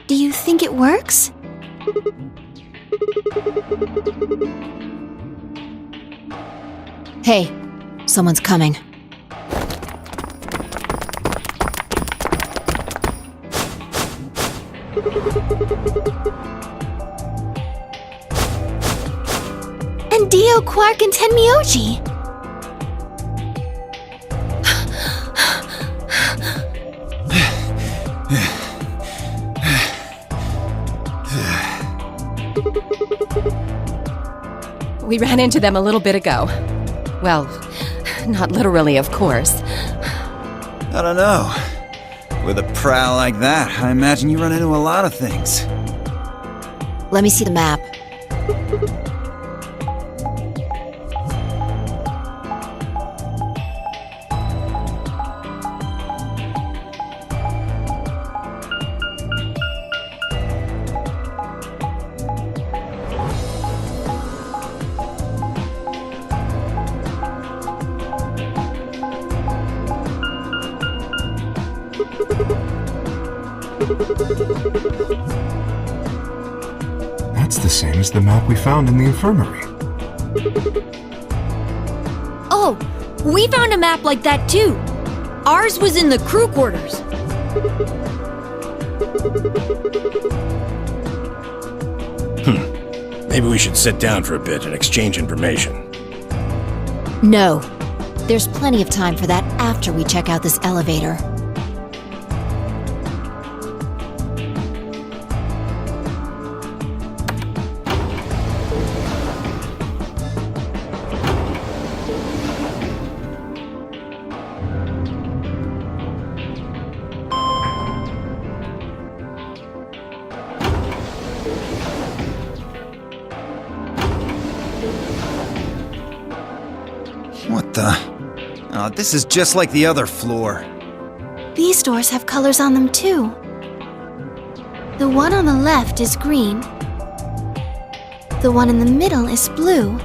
Do you think it works? Hey, someone's coming. And Dio, Quark, and Tenmyoji! We ran into them a little bit ago. Well, not literally, of course. I don't know. With a prowl like that, I imagine you run into a lot of things. Let me see the map. That's the same as the map we found in the infirmary. Oh, we found a map like that too. Ours was in the crew quarters. Maybe we should sit down for a bit and exchange information. No. There's plenty of time for that after we check out this elevator. What the? Oh, this is just like the other floor. These doors have colors on them too. The one on the left is green. The one in the middle is blue.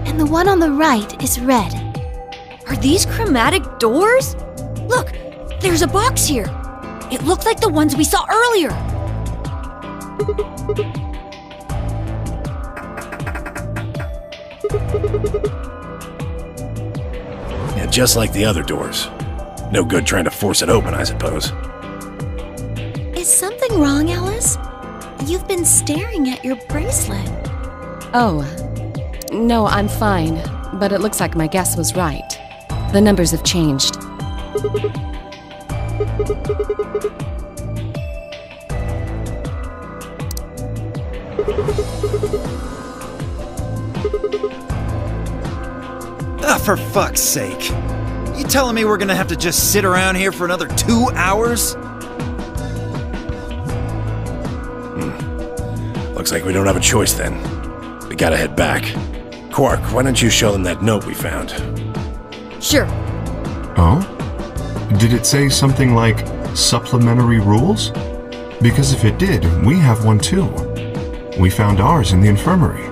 And the one on the right is red. Are these chromatic doors? Look, there's a box here. It looked like the ones we saw earlier. Yeah, just like the other doors. No good trying to force it open, I suppose. Is something wrong, Alice? You've been staring at your bracelet. Oh, no, I'm fine. But it looks like my guess was right. The numbers have changed. Ah, for fuck's sake. You telling me we're gonna have to just sit around here for another 2 hours? Looks like we don't have a choice then. We gotta head back. Quark, why don't you show them that note we found? Sure. Oh? Did it say something like supplementary rules? Because if it did, we have one too. We found ours in the infirmary.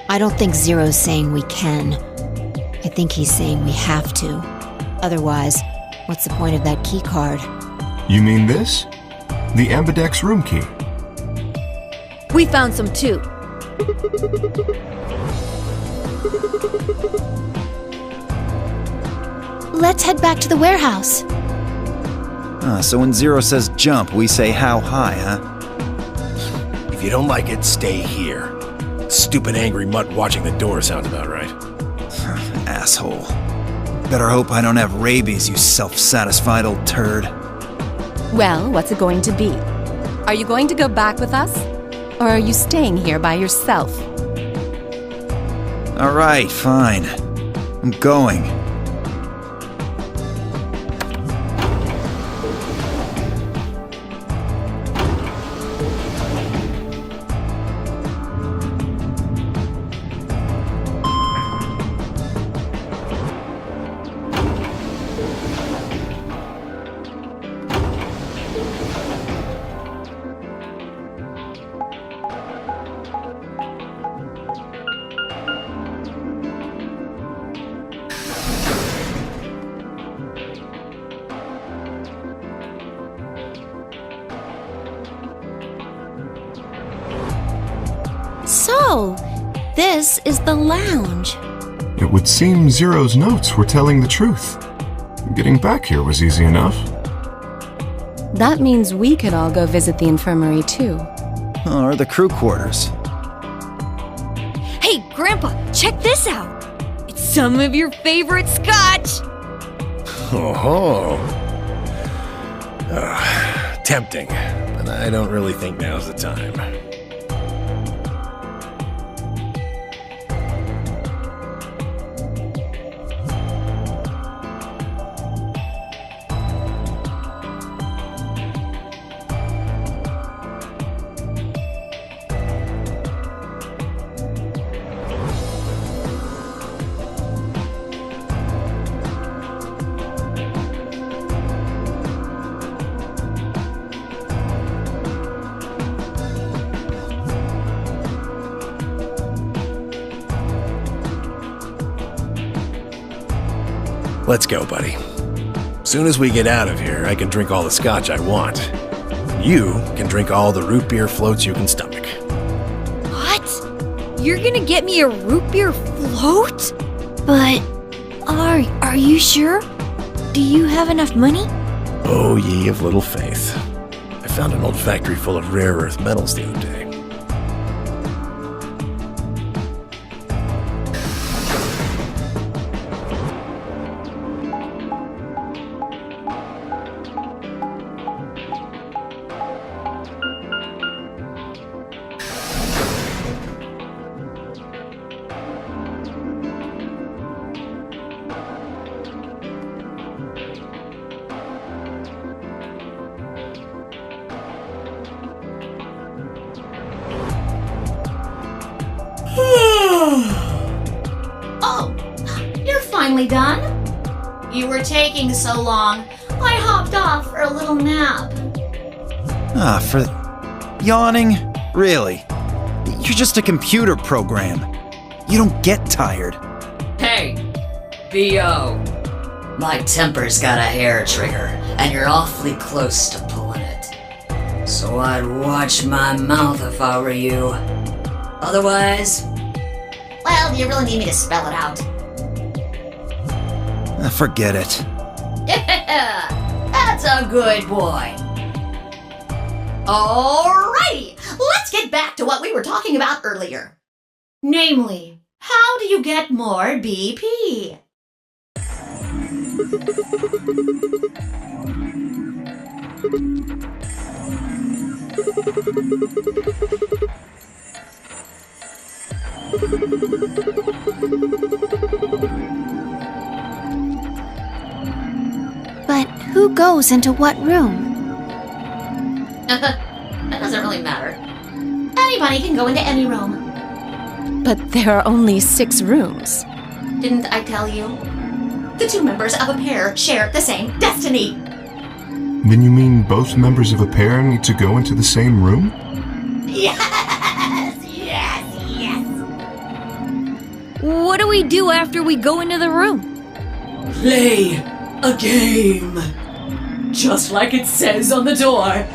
I don't think Zero's saying we can. I think he's saying we have to. Otherwise, what's the point of that key card? You mean this? The Ambidex room key. We found some too. Let's head back to the warehouse. So when Zero says jump, we say how high, huh? If you don't like it, stay here. Stupid angry mutt watching the door sounds about right. Asshole. Better hope I don't have rabies, you self-satisfied old turd. Well, what's it going to be? Are you going to go back with us? Or are you staying here by yourself? Alright, fine. I'm going. So, this is the lounge. It would seem Zero's notes were telling the truth. Getting back here was easy enough. That means we could all go visit the infirmary too. Or the crew quarters. Hey, Grandpa, check this out. It's some of your favorite scotch. Oh, tempting, but I don't really think now's the time. Let's go, buddy. Soon as we get out of here, I can drink all the scotch I want. You can drink all the root beer floats you can stomach. What? You're gonna get me a root beer float? But, are you sure? Do you have enough money? Oh, ye of little faith. I found an old factory full of rare earth metals the other day. Oh, you're finally done? You were taking so long. I hopped off for a little nap. For yawning? Really? You're just a computer program. You don't get tired. Hey, B.O. My temper's got a hair trigger, and you're awfully close to pulling it. So I'd watch my mouth if I were you. Otherwise... Well, do you really need me to spell it out? Forget it. That's a good boy. Alrighty, let's get back to what we were talking about earlier. Namely, how do you get more BP? But who goes into what room? That doesn't really matter. Anybody can go into any room. But there are only 6 rooms. Didn't I tell you? The two members of a pair share the same destiny. Then you mean both members of a pair need to go into the same room? Yes, yes, yes. What do we do after we go into the room? Play a game. just like it says on the door.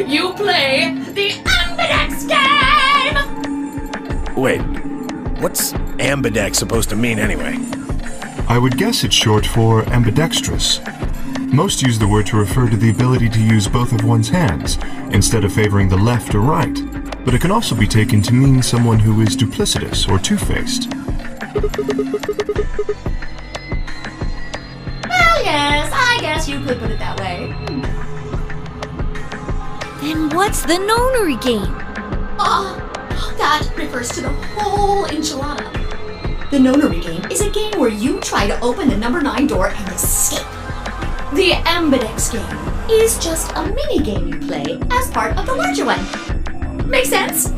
You play the Ambidex game! Wait, what's ambidex supposed to mean anyway? I would guess it's short for ambidextrous. Most use the word to refer to the ability to use both of one's hands, instead of favoring the left or right. But it can also be taken to mean someone who is duplicitous or two-faced. Well, yes, I guess you could put it that way. Then what's the nonary game? Oh, that refers to the whole enchilada. The nonary game is a game where you try to open the number 9 door and escape. The Ambidex game is just a mini game you play as part of the larger one. Make sense?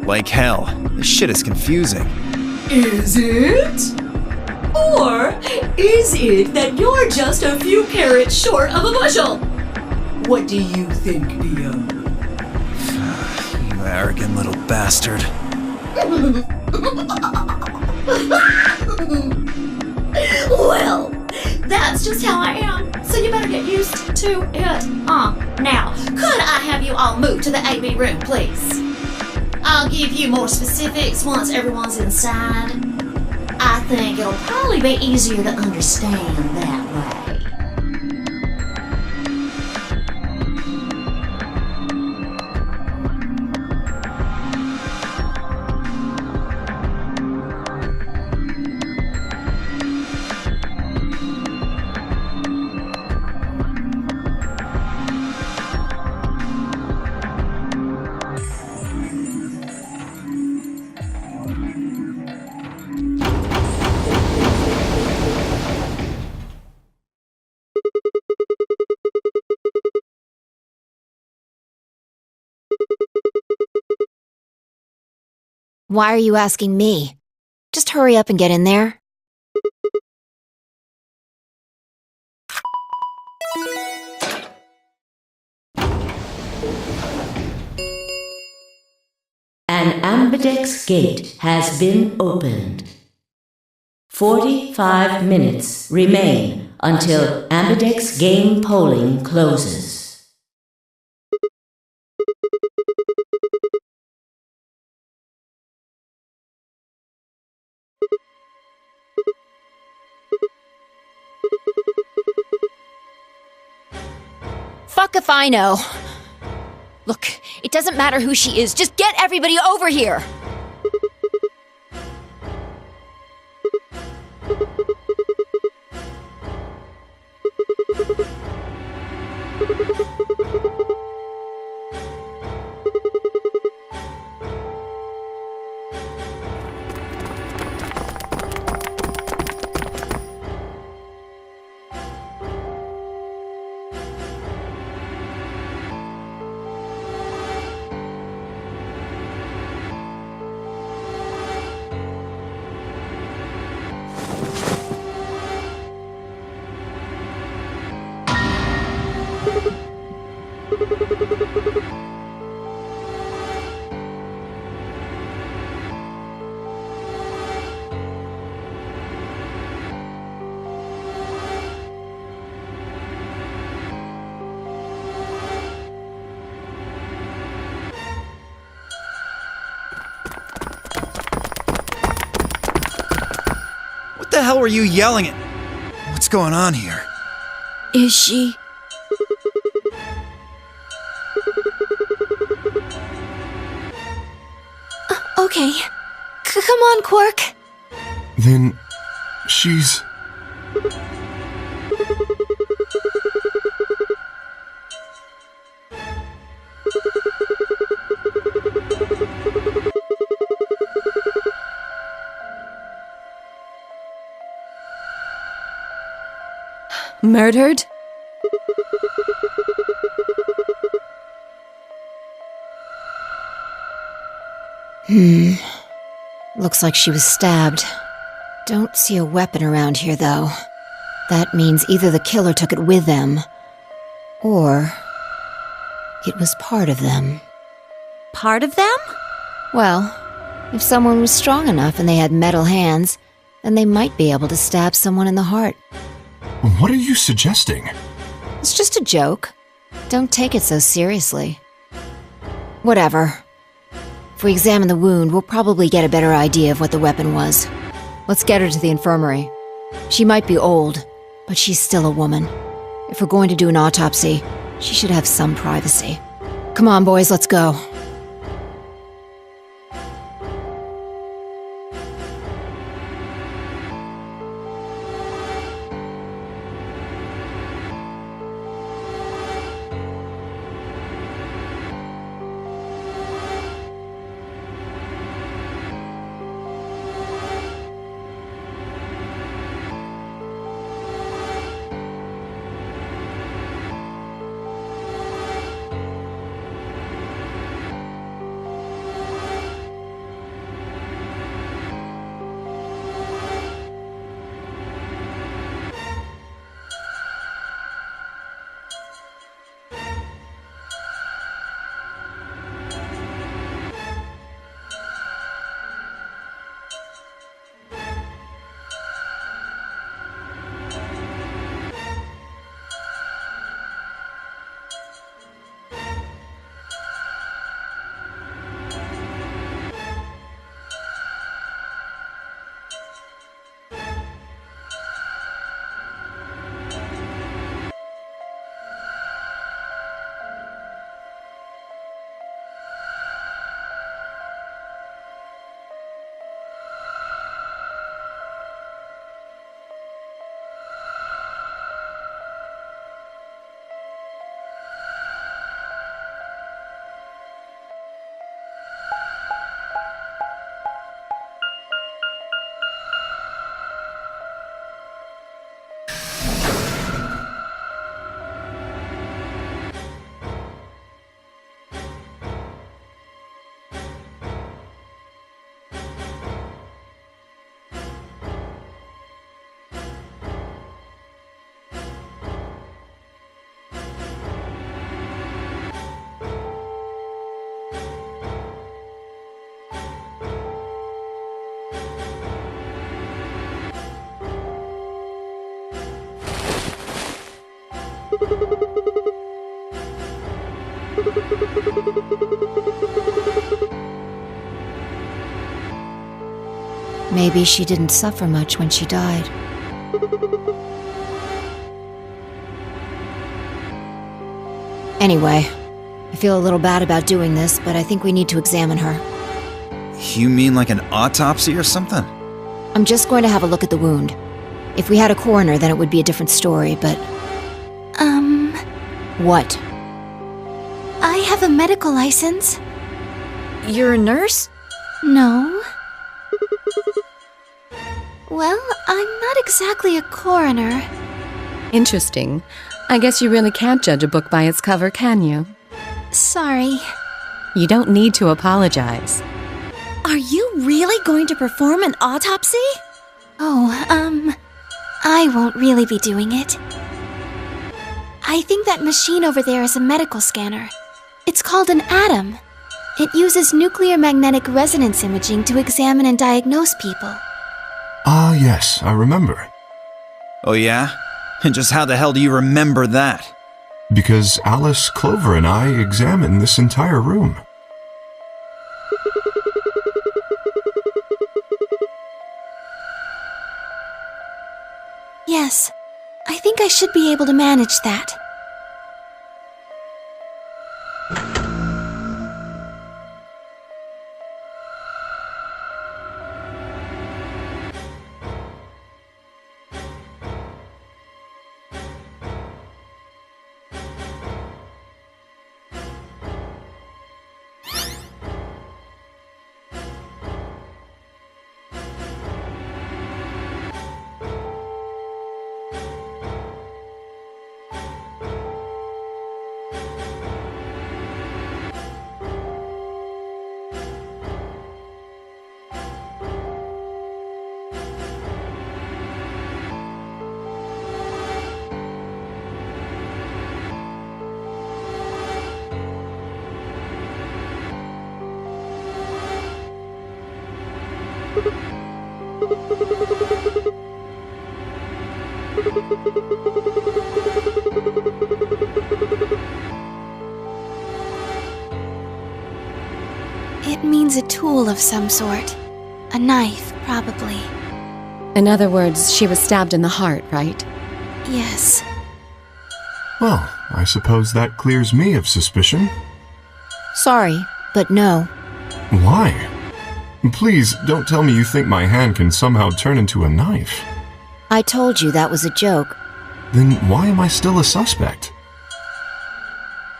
Like hell. This shit is confusing. Is it? Or is it that you're just a few carrots short of a bushel? What do you think, Theo? You arrogant little bastard. Well, that's just how I am, so you better get used to it. Now, could I have you all move to the AB room, please? I'll give you more specifics once everyone's inside. I think it'll probably be easier to understand that way. Why are you asking me? Just hurry up and get in there. An Ambidex gate has been opened. 45 minutes remain until Ambidex game polling closes. Fuck if I know. Look, it doesn't matter who she is, just get everybody over here! What the hell were you yelling at? What's going on here? Is she? Okay. Come on, Quark. Then she's... Murdered? Looks like she was stabbed. Don't see a weapon around here, though. That means either the killer took it with them, or it was part of them. Part of them? Well, if someone was strong enough and they had metal hands, then they might be able to stab someone in the heart. What are you suggesting? It's just a joke. Don't take it so seriously. Whatever. If we examine the wound, we'll probably get a better idea of what the weapon was. Let's get her to the infirmary. She might be old, but she's still a woman. If we're going to do an autopsy, she should have some privacy. Come on, boys, let's go. Maybe she didn't suffer much when she died. Anyway, I feel a little bad about doing this, but I think we need to examine her. You mean like an autopsy or something? I'm just going to have a look at the wound. If we had a coroner, then it would be a different story, but... What? I have a medical license. You're a nurse? No. Well, I'm not exactly a coroner. Interesting. I guess you really can't judge a book by its cover, can you? Sorry. You don't need to apologize. Are you really going to perform an autopsy? Oh, I won't really be doing it. I think that machine over there is a medical scanner. It's called an ATOM. It uses nuclear magnetic resonance imaging to examine and diagnose people. Ah, yes, I remember. Oh yeah? And just how the hell do you remember that? Because Alice, Clover, and I examined this entire room. Yes, I think I should be able to manage that. tool of some sort. A knife, probably. In other words, she was stabbed in the heart, right? Yes. Well, I suppose that clears me of suspicion. Sorry, but no. Why? Please, don't tell me you think my hand can somehow turn into a knife. I told you that was a joke. Then why am I still a suspect?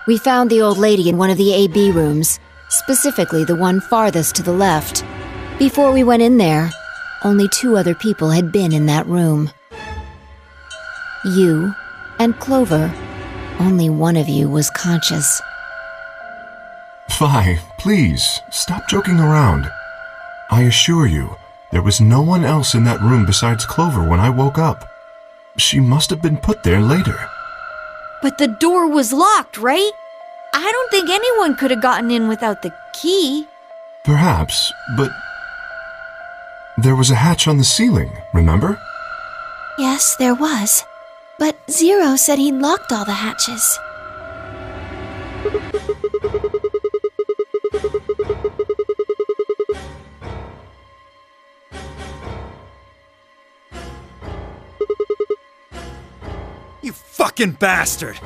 We found the old lady in one of the AB rooms, specifically the one farthest to the left. Before we went in there, only 2 other people had been in that room. You and Clover. Only one of you was conscious. Phi, please, stop joking around. I assure you, there was no one else in that room besides Clover when I woke up. She must have been put there later. But the door was locked, right? I don't think anyone could have gotten in without the key. Perhaps, but there was a hatch on the ceiling, remember? Yes, there was. But Zero said he'd locked all the hatches. You fucking bastard!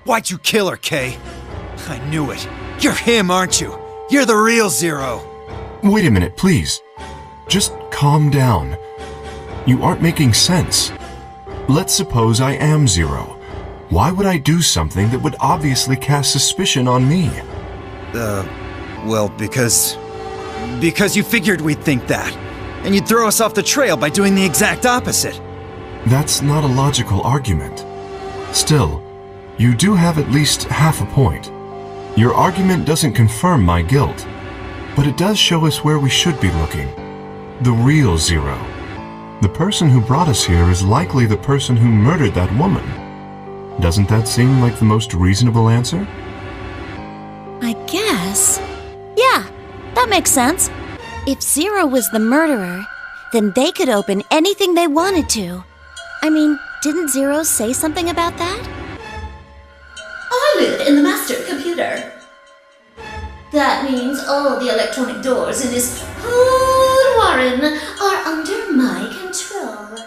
Why'd you kill her, Kay? I knew it. You're him, aren't you? You're the real Zero. Wait a minute, please. Just calm down. You aren't making sense. Let's suppose I am Zero. Why would I do something that would obviously cast suspicion on me? Well, because you figured we'd think that. And you'd throw us off the trail by doing the exact opposite. That's not a logical argument. Still, you do have at least half a point. Your argument doesn't confirm my guilt, but it does show us where we should be looking. The real Zero. The person who brought us here is likely the person who murdered that woman. Doesn't that seem like the most reasonable answer? I guess. Yeah, that makes sense. If Zero was the murderer, then they could open anything they wanted to. I mean, didn't Zero say something about that? I live in the master computer. That means all the electronic doors in this whole warren are under my control.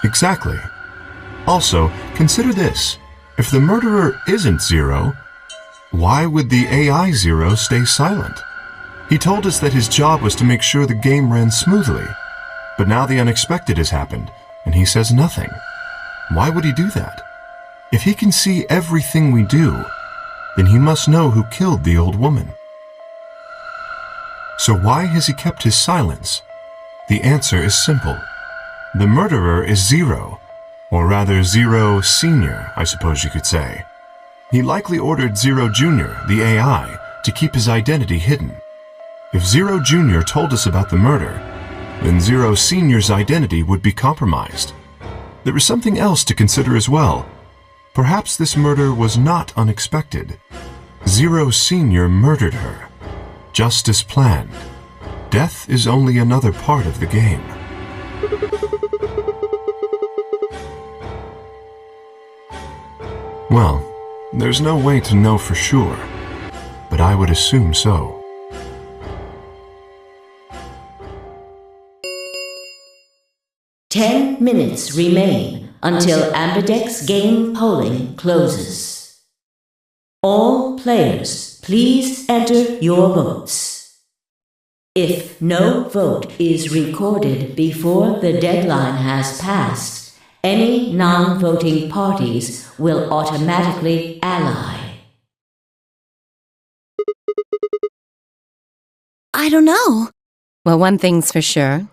Exactly. Also, consider this. If the murderer isn't Zero, why would the AI Zero stay silent? He told us that his job was to make sure the game ran smoothly. But now the unexpected has happened, and he says nothing. Why would he do that? If he can see everything we do, then he must know who killed the old woman. So why has he kept his silence? The answer is simple. The murderer is Zero, or rather Zero Senior, I suppose you could say. He likely ordered Zero Junior, the AI, to keep his identity hidden. If Zero Junior told us about the murder, then Zero Senior's identity would be compromised. There is something else to consider as well. Perhaps this murder was not unexpected. Zero Senior murdered her, just as planned. Death is only another part of the game. Well, there's no way to know for sure, but I would assume so. Ten minutes remain until Ambidex game polling closes. All players, please enter your votes. If no vote is recorded before the deadline has passed, any non-voting parties will automatically ally. I don't know. Well, one thing's for sure.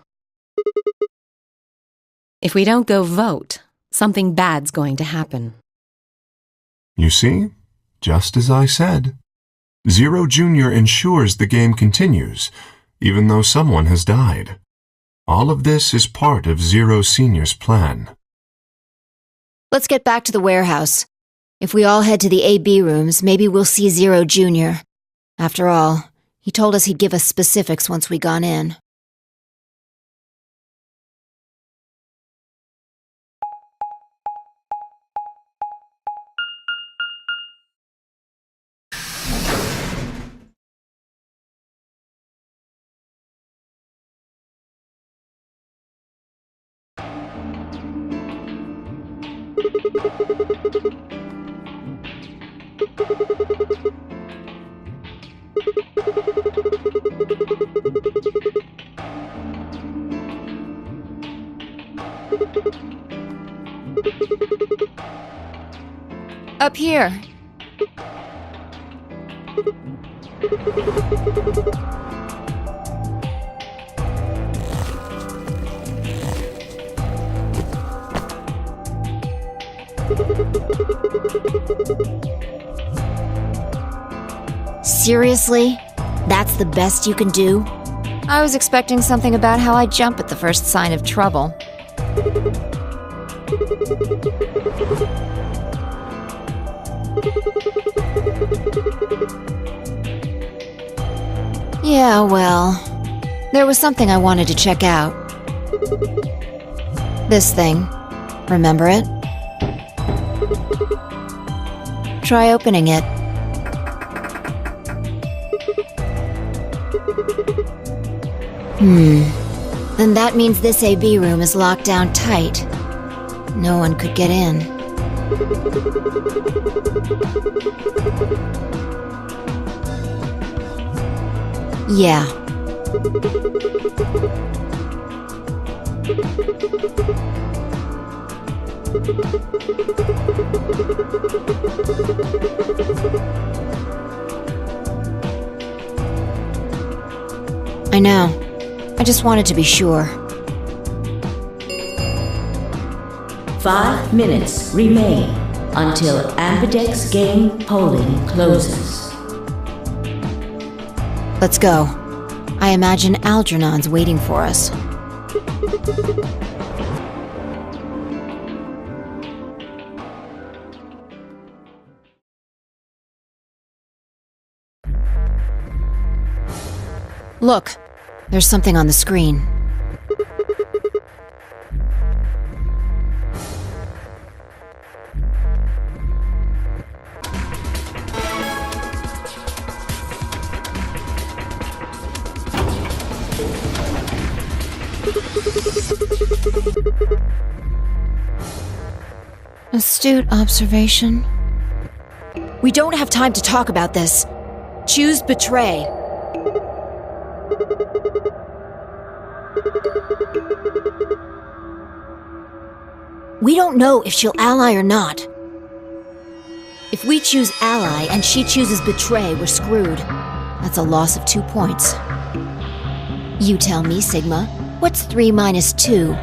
If we don't go vote, something bad's going to happen. You see? Just as I said. Zero Junior ensures the game continues, even though someone has died. All of this is part of Zero Senior's plan. Let's get back to the warehouse. If we all head to the AB rooms, maybe we'll see Zero Junior. After all, he told us he'd give us specifics once we got in. Up here. Seriously? That's the best you can do? I was expecting something about how I jump at the first sign of trouble. Yeah, well, there was something I wanted to check out. This thing. Remember it? Try opening it. Then that means this AV room is locked down tight. No one could get in. Yeah. I know. I just wanted to be sure. 5 minutes remain until Ambidex game polling closes. Let's go. I imagine Algernon's waiting for us. Look, there's something on the screen. Astute observation. We don't have time to talk about this. Choose betray. We don't know if she'll ally or not. If we choose ally and she chooses betray, we're screwed. That's a loss of 2 points. You tell me, Sigma. What's 3 minus 2?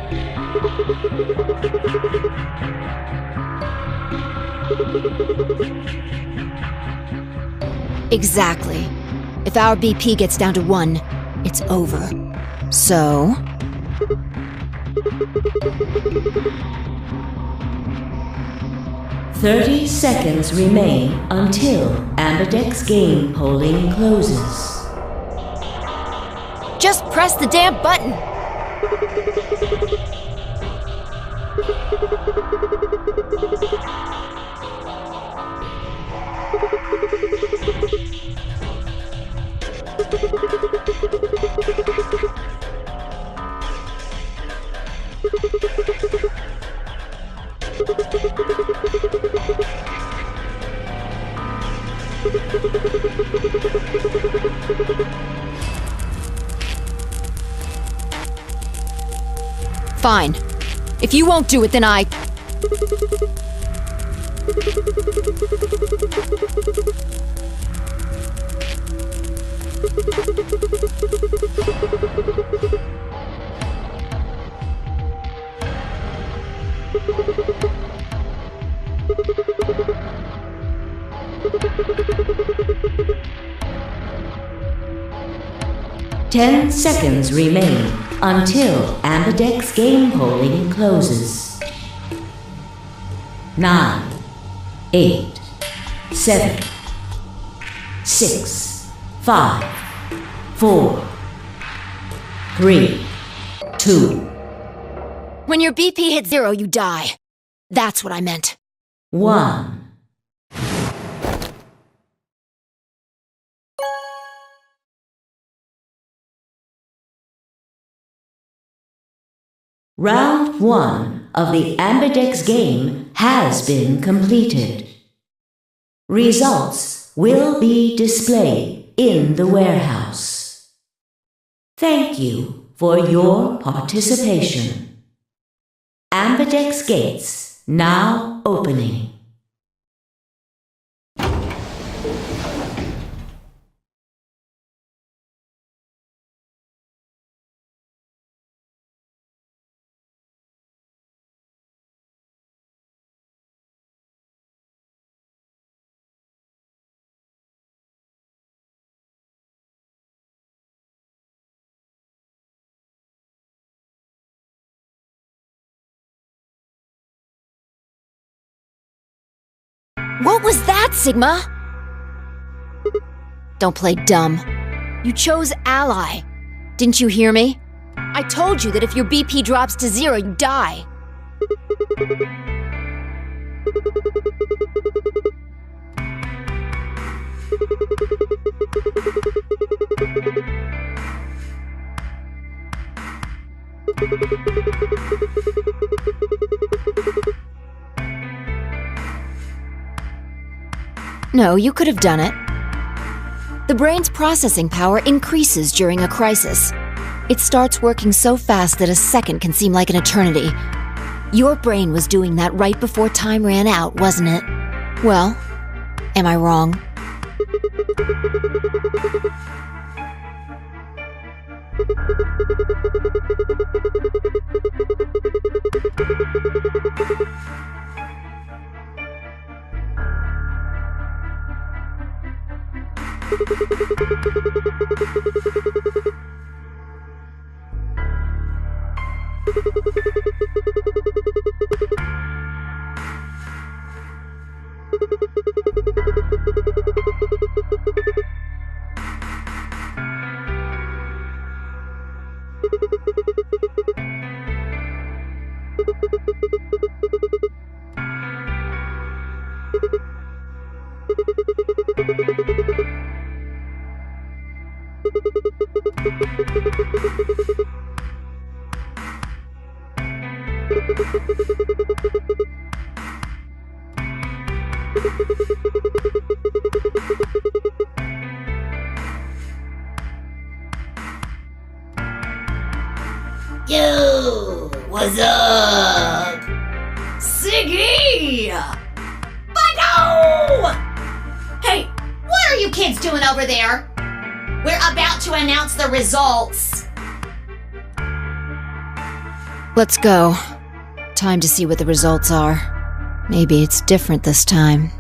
Exactly. If our BP gets down to 1, it's over. So... "30 seconds remain until Ambidex game polling closes." Just press the damn button! Fine. If you won't do it, then I... "10 seconds remain until Ambidex game polling closes. 9, 8, 7, 6, 5, 4, 3, 2, When your BP hits 0, you die. That's what I meant. 1. Round 1. of the Ambidex game has been completed. Results will be displayed in the warehouse. Thank you for your participation. Ambidex gates now opening. What was that, Sigma? Don't play dumb. You chose Ally. Didn't you hear me? I told you that if your BP drops to 0, you die. No, you could have done it. The brain's processing power increases during a crisis. It starts working so fast that a second can seem like an eternity. Your brain was doing that right before time ran out, wasn't it? Well, am I wrong? Yo, what's up? Siggy! Bucko! Hey, what are you kids doing over there? We're about to announce the results. Let's go. Time to see what the results are. Maybe it's different this time.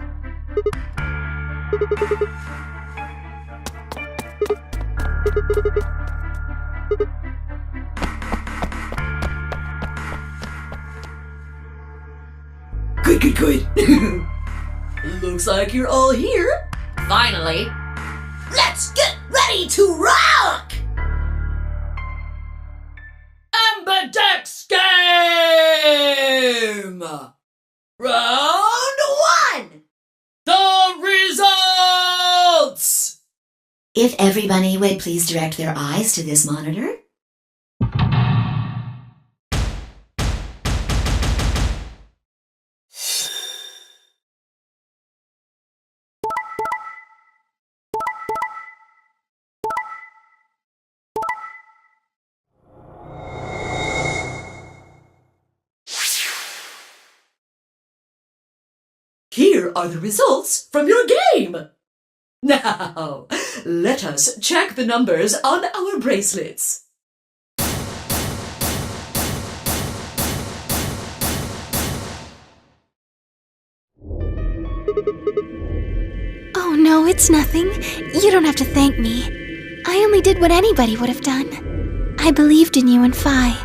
Good. Looks like you're all here. Finally. Let's get ready to rock! Ambidex game! Round 1! The results! If everybody would please direct their eyes to this monitor. Here are the results from your game. Now, let us check the numbers on our bracelets. Oh no, it's nothing. You don't have to thank me. I only did what anybody would have done. I believed in you and Phi.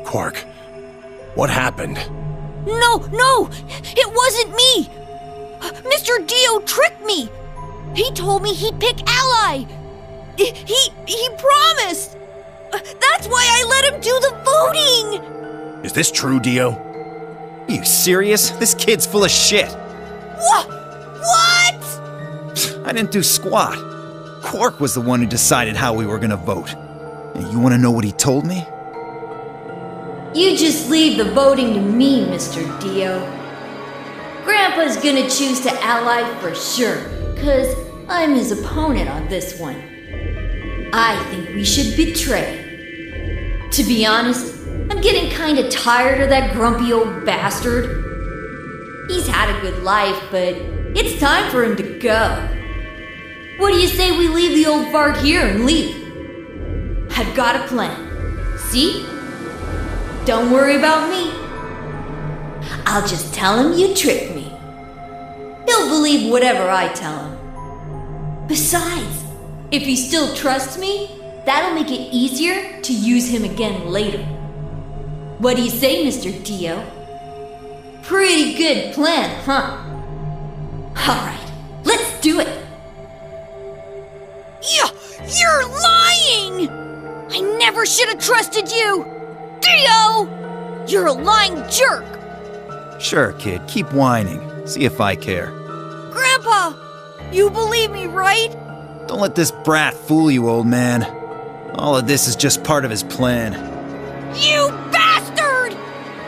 Quark, what happened? No! It wasn't me! Mr. Dio tricked me! He told me he'd pick Ally! He promised! That's why I let him do the voting! Is this true, Dio? Are you serious? This kid's full of shit. What? I didn't do squat. Quark was the one who decided how we were gonna vote. And you wanna know what he told me? You just leave the voting to me, Mr. Dio. Grandpa's gonna choose to ally for sure, 'cause I'm his opponent on this one. I think we should betray. To be honest, I'm getting kinda tired of that grumpy old bastard. He's had a good life, but it's time for him to go. What do you say we leave the old fart here and leave? I've got a plan. See? Don't worry about me. I'll just tell him you tricked me. He'll believe whatever I tell him. Besides, if he still trusts me, that'll make it easier to use him again later. What do you say, Mr. Dio? Pretty good plan, huh? Alright, let's do it! You're lying! I never should have trusted you! Dio! You're a lying jerk! Sure, kid, keep whining. See if I care. Grandpa! You believe me, right? Don't let this brat fool you, old man. All of this is just part of his plan. You bastard!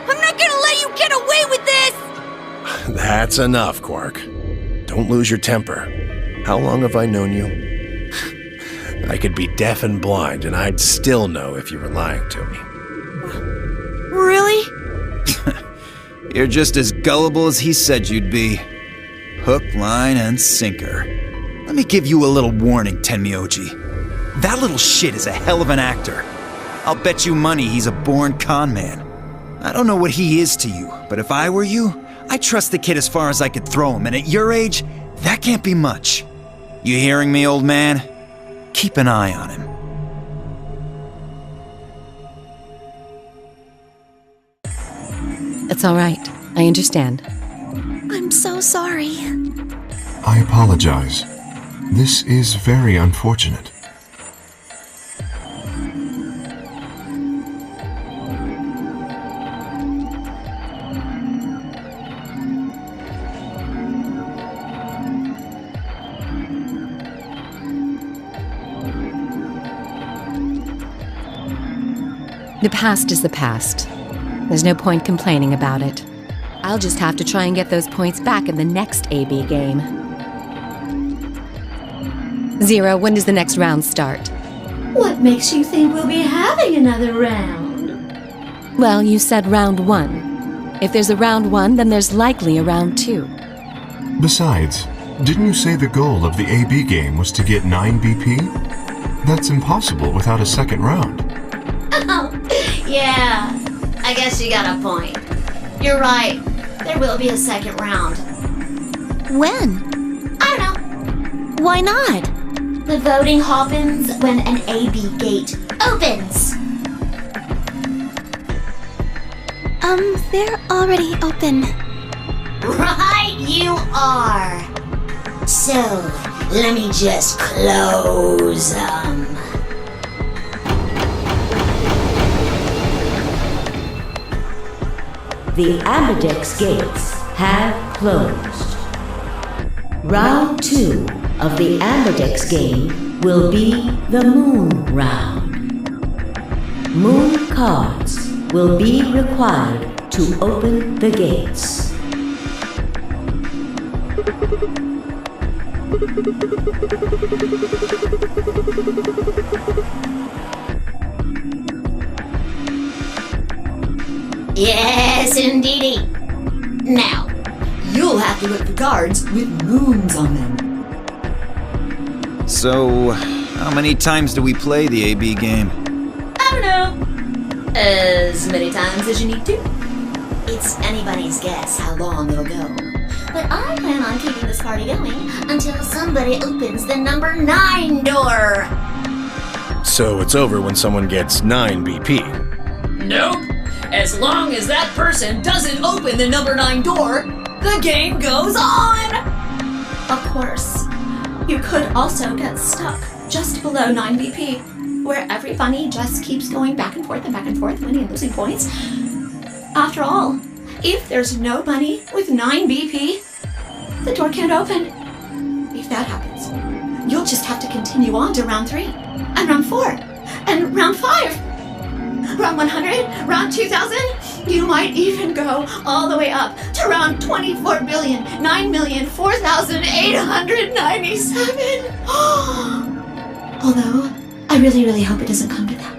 I'm not gonna let you get away with this! That's enough, Quark. Don't lose your temper. How long have I known you? I could be deaf and blind, and I'd still know if you were lying to me. Really? You're just as gullible as he said you'd be. Hook, line, and sinker. Let me give you a little warning, Tenmyoji. That little shit is a hell of an actor. I'll bet you money he's a born con man. I don't know what he is to you, but if I were you, I'd trust the kid as far as I could throw him, and at your age, that can't be much. You hearing me, old man? Keep an eye on him. It's all right. I understand. I'm so sorry. I apologize. This is very unfortunate. The past is the past. There's no point complaining about it. I'll just have to try and get those points back in the next AB game. Zero, when does the next round start? What makes you think we'll be having another round? Well, you said round 1. If there's a round 1, then there's likely a round 2. Besides, didn't you say the goal of the AB game was to get 9 BP? That's impossible without a second round. Oh, yeah. I guess you got a point. You're right. There will be a second round. When? I don't know. Why not? The voting happens when an AB gate opens. They're already open. Right you are. So, let me just close them. The Ambidex gates have closed. Round 2 of the Ambidex game will be the Moon Round. Moon cards will be required to open the gates. Yes, indeedy. Now, you'll have to look for cards with moons on them. So, how many times do we play the AB game? I don't know. As many times as you need to. It's anybody's guess how long it'll go. But I plan on keeping this party going until somebody opens the number 9 door. So it's over when someone gets 9 BP. Nope. As long as that person doesn't open the number 9 door, the game goes on! Of course, you could also get stuck just below 9 BP, where every bunny just keeps going back and forth, winning and losing points. After all, if there's no bunny with 9 BP, the door can't open. If that happens, you'll just have to continue on to round 3, and round 4, and round 5, round 100, round 2000. You might even go all the way up to round 24,009,004,897. Although, I really, really hope it doesn't come to that.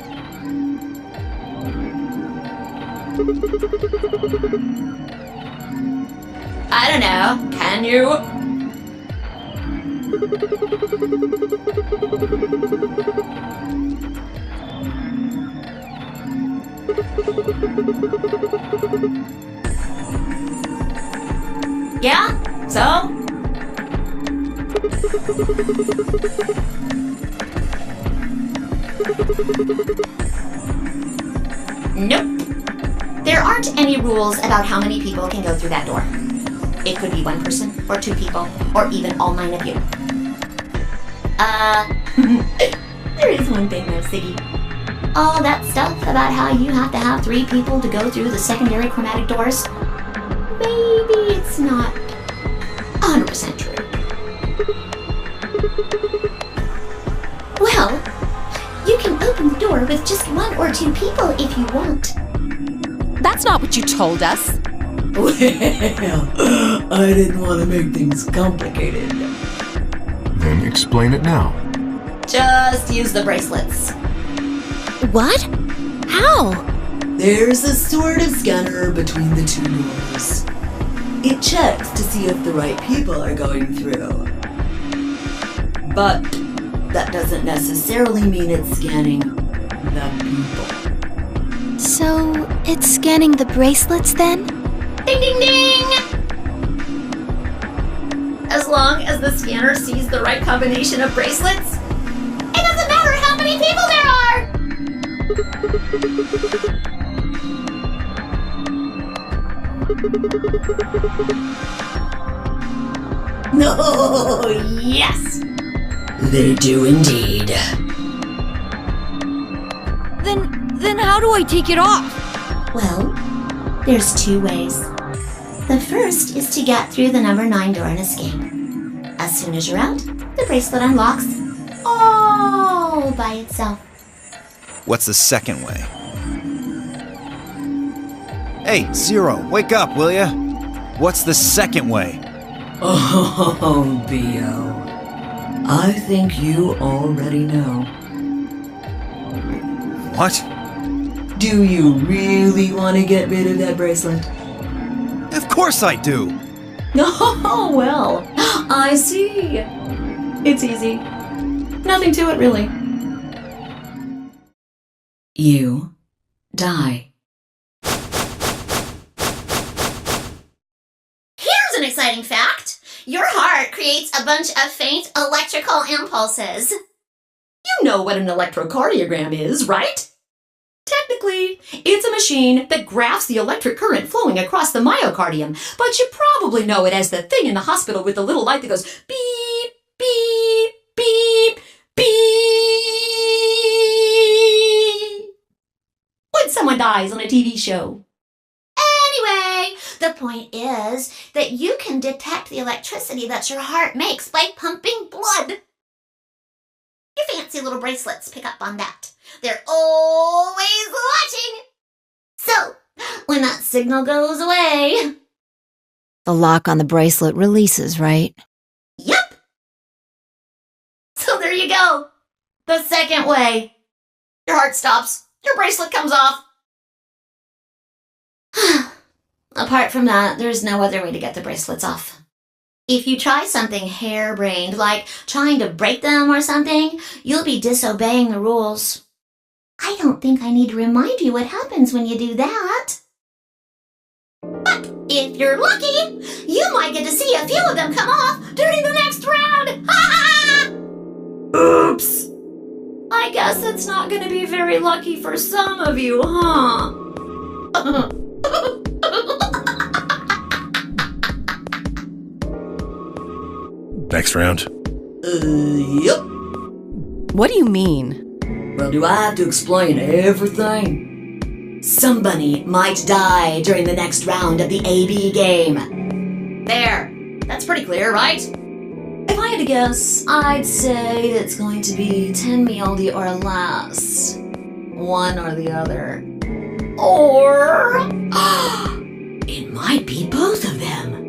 I don't know, can you? Yeah? So? Nope. There aren't any rules about how many people can go through that door. It could be 1 person, or 2 people, or even all 9 of you. There is one thing though, Siggy. All that stuff about how you have to have 3 people to go through the secondary chromatic doors, maybe it's not 100% true. Well, you can open the door with just 1 or 2 people if you want. That's not what you told us. Well, I didn't want to make things complicated. Then explain it now. Just use the bracelets. What? How? There's a sort of scanner between the 2 doors. It checks to see if the right people are going through. But that doesn't necessarily mean it's scanning the people. So, it's scanning the bracelets then? Ding ding ding! As long as the scanner sees the right combination of bracelets, it doesn't matter how many people there are! No, yes! They do indeed. Then how do I take it off? Well, there's 2 ways. The first is to get through the number 9 door and escape. As soon as you're out, the bracelet unlocks all by itself. What's the second way? Hey, Zero, wake up, will ya? What's the second way? Oh, B.O. I think you already know. What? Do you really want to get rid of that bracelet? Of course I do! Oh, well, I see. It's easy. Nothing to it, really. You die. Here's an exciting fact. Your heart creates a bunch of faint electrical impulses. You know what an electrocardiogram is, right? Technically, it's a machine that graphs the electric current flowing across the myocardium, but you probably know it as the thing in the hospital with the little light that goes beep, beep, beep, beep when someone dies on a TV show. Anyway, the point is that you can detect the electricity that your heart makes by pumping blood. Your fancy little bracelets pick up on that. They're always watching. So, when that signal goes away... The lock on the bracelet releases, right? Yep. So there you go. The second way. Your heart stops. Your bracelet comes off. Apart from that, there's no other way to get the bracelets off. If you try something harebrained, like trying to break them or something, you'll be disobeying the rules. I don't think I need to remind you what happens when you do that. But if you're lucky, you might get to see a few of them come off during the next round. Ha ha! Oops. I guess it's not going to be very lucky for some of you, huh? Next round? Yup. What do you mean? Well, do I have to explain everything? Somebody might die during the next round of the AB game. There. That's pretty clear, right? If I had to guess, I'd say it's going to be 10 Mealdi or less. One or the other. Or... it might be both of them.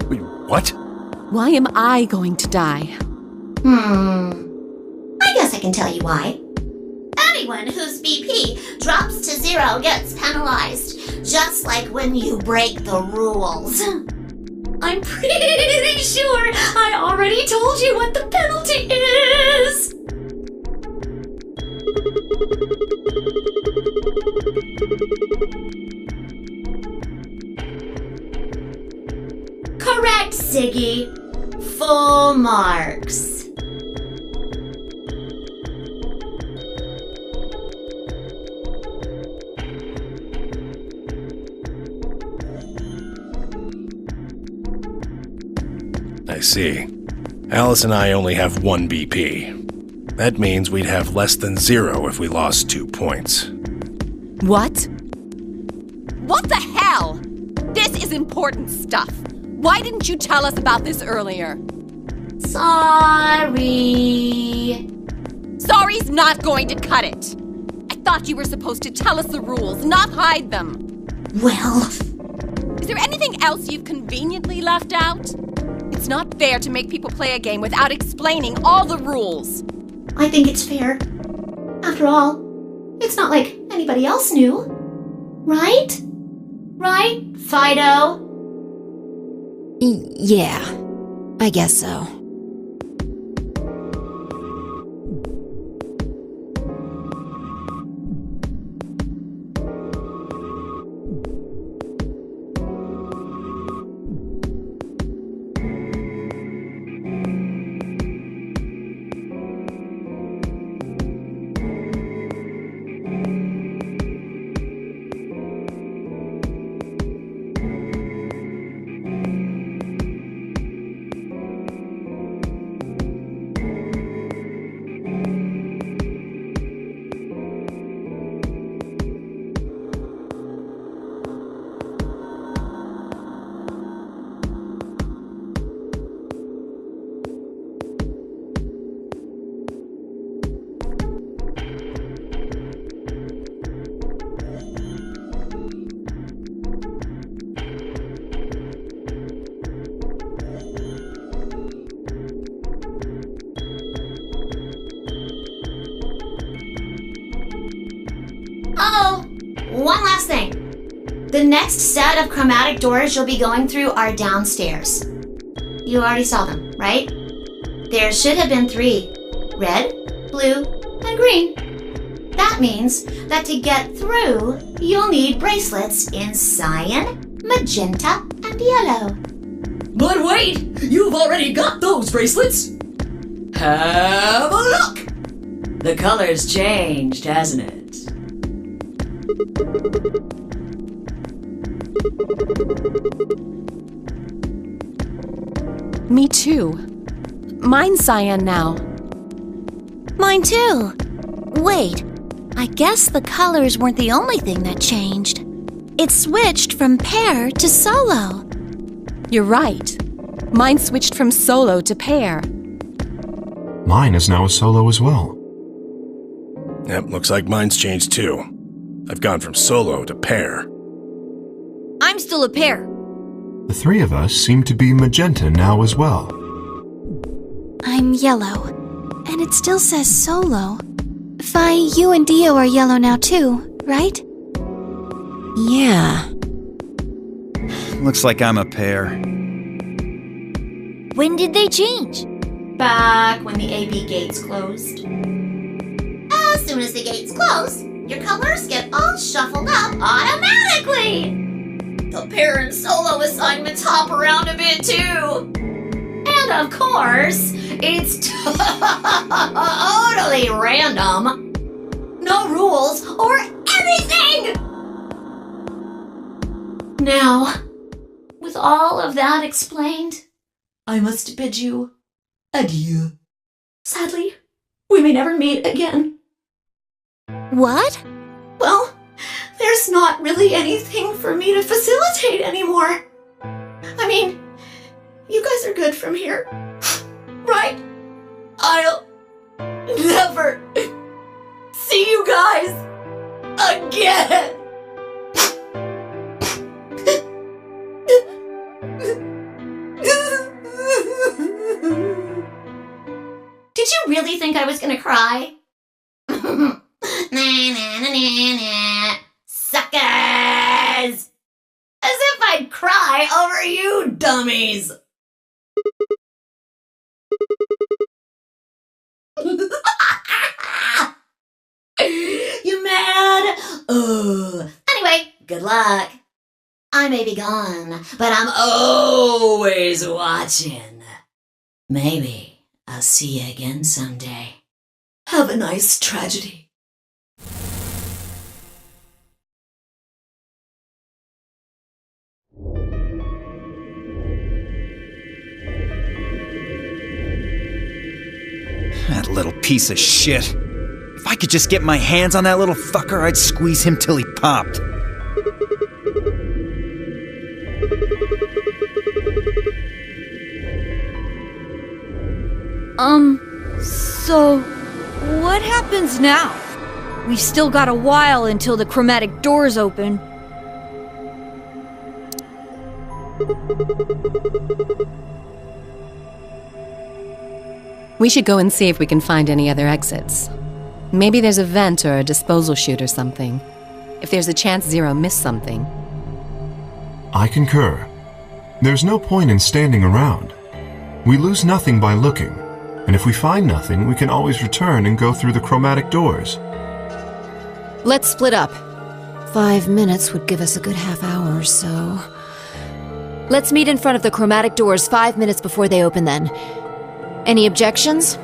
Wait, what? Why am I going to die? I guess I can tell you why. Anyone whose BP drops to 0 gets penalized, just like when you break the rules. I'm pretty sure I already told you what the penalty is! Correct, Siggy. Full marks. I see. Alice and I only have 1 BP. That means we'd have less than 0 if we lost 2 points. What? What the hell? This is important stuff. Why didn't you tell us about this earlier? Sorry. Sorry's not going to cut it. I thought you were supposed to tell us the rules, not hide them. Well... Is there anything else you've conveniently left out? It's not fair to make people play a game without explaining all the rules. I think it's fair. After all, it's not like anybody else knew. Right? Right, Fido? Yeah, I guess so. One last thing. The next set of chromatic doors you'll be going through are downstairs. You already saw them, right? There should have been 3. Red, blue, and green. That means that to get through, you'll need bracelets in cyan, magenta, and yellow. But wait! You've already got those bracelets! Have a look! The color's changed, hasn't it? Me too. Mine's cyan now. Mine too. Wait, I guess the colors weren't the only thing that changed. It switched from pair to solo. You're right. Mine switched from solo to pair. Mine is now a solo as well. Yep, looks like mine's changed too. I've gone from solo to pair. I'm still a pair. The 3 of us seem to be magenta now as well. I'm yellow, and it still says solo. Fi, you and Dio are yellow now too, right? Yeah. Looks like I'm a pair. When did they change? Back when the AB gates closed. As soon as the gates close, your colors get all shuffled up automatically. The pair and solo assignments hop around a bit too. And of course, it's totally random. No rules or anything! Now, with all of that explained, I must bid you adieu. Sadly, we may never meet again. What? Well, there's not really anything for me to facilitate anymore. I mean, you guys are good from here, right? I'll never see you guys again. Did you really think I was gonna cry? Nah, nah, nah, nah, nah. Suckers! As if I'd cry over you dummies! You mad? Anyway, good luck. I may be gone, but I'm always watching. Maybe I'll see you again someday. Have a nice tragedy. That little piece of shit. If I could just get my hands on that little fucker, I'd squeeze him till he popped. So what happens now? We've still got a while until the chromatic doors open. We should go and see if we can find any other exits. Maybe there's a vent or a disposal chute or something. If there's a chance Zero missed something. I concur. There's no point in standing around. We lose nothing by looking, and if we find nothing, we can always return and go through the chromatic doors. Let's split up. 5 minutes would give us a good half hour or so. Let's meet in front of the chromatic doors 5 minutes before they open then. Any objections?